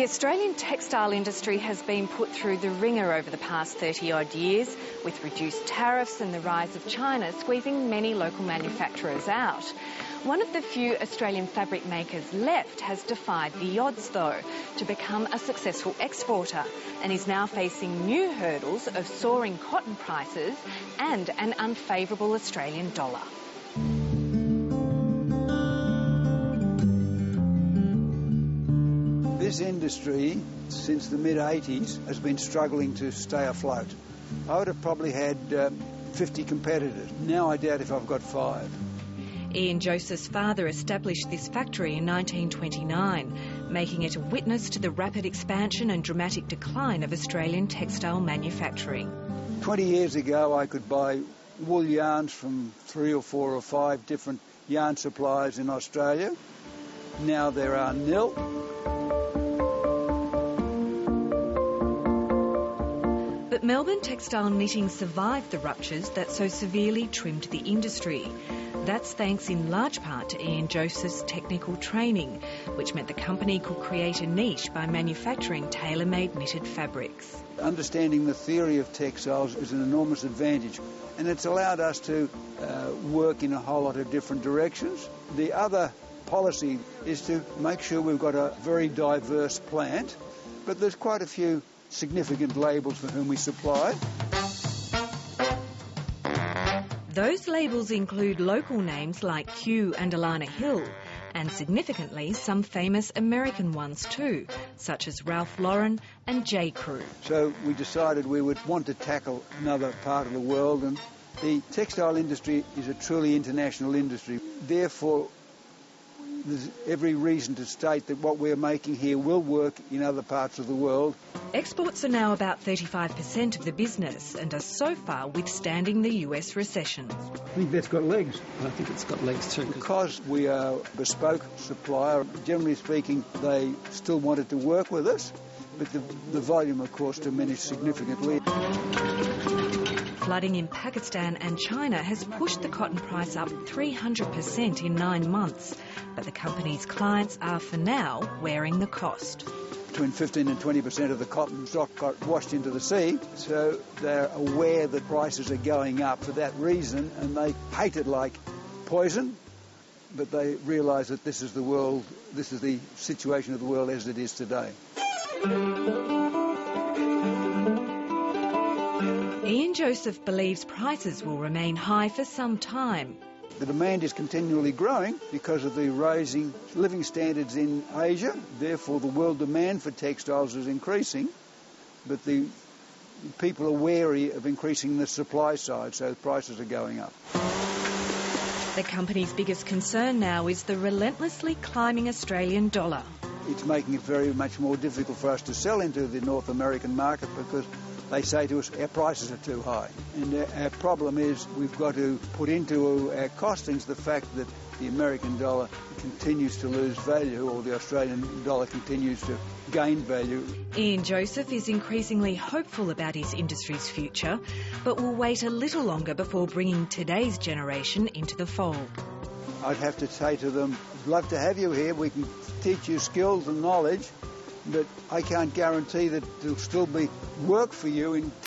Australian textile industry has been put through the ringer over the past 30-odd years, with reduced tariffs and the rise of China squeezing many local manufacturers out. One of the few Australian fabric makers left has defied the odds, though, to become a successful exporter, and is now facing new hurdles of soaring cotton prices and an unfavourable Australian dollar. This industry, since the mid-80s, has been struggling to stay afloat. I would have probably had 50 competitors. Now I doubt if I've got 5. Ian Joseph's father established this factory in 1929, making it a witness to the rapid expansion and dramatic decline of Australian textile manufacturing. 20 years ago, I could buy wool yarns from 3 or 4 or 5 different yarn suppliers in Australia. Now there are nil. But Melbourne textile knitting survived the ruptures that so severely trimmed the industry. That's thanks in large part to Ian Joseph's technical training, which meant the company could create a niche by manufacturing tailor-made knitted fabrics. Understanding the theory of textiles is an enormous advantage, and it's allowed us to work in a whole lot of different directions. The other policy is to make sure we've got a very diverse plant, but there's quite a few significant labels for whom we supply. Those labels include local names like Q and Alana Hill, and significantly some famous American ones too, such as Ralph Lauren and J. Crew. So we decided we would want to tackle another part of the world, and the textile industry is a truly international industry. Therefore, there's every reason to state that what we're making here will work in other parts of the world. Exports are now about 35% of the business and are so far withstanding the US recession. I think that's got legs. I think it's got legs too. Because we are a bespoke supplier, generally speaking, they still wanted to work with us, but the volume, of course, diminished significantly. Flooding in Pakistan and China has pushed the cotton price up 300% in 9 months, but the company's clients are, for now, wearing the cost. Between 15 and 20% of the cotton stock got washed into the sea, so they're aware that prices are going up for that reason, and they hate it like poison, but they realise that this is the world, this is the situation of the world as it is today. Ian Joseph believes prices will remain high for some time. The demand is continually growing because of the rising living standards in Asia. Therefore, the world demand for textiles is increasing, but the people are wary of increasing the supply side, so prices are going up. The company's biggest concern now is the relentlessly climbing Australian dollar. It's making it very much more difficult for us to sell into the North American market because they say to us, our prices are too high. And our problem is we've got to put into our costings the fact that the American dollar continues to lose value, or the Australian dollar continues to gain value. Ian Joseph is increasingly hopeful about his industry's future, but will wait a little longer before bringing today's generation into the fold. I'd have to say to them, I'd love to have you here. We can teach you skills and knowledge, but I can't guarantee that there'll still be work for you in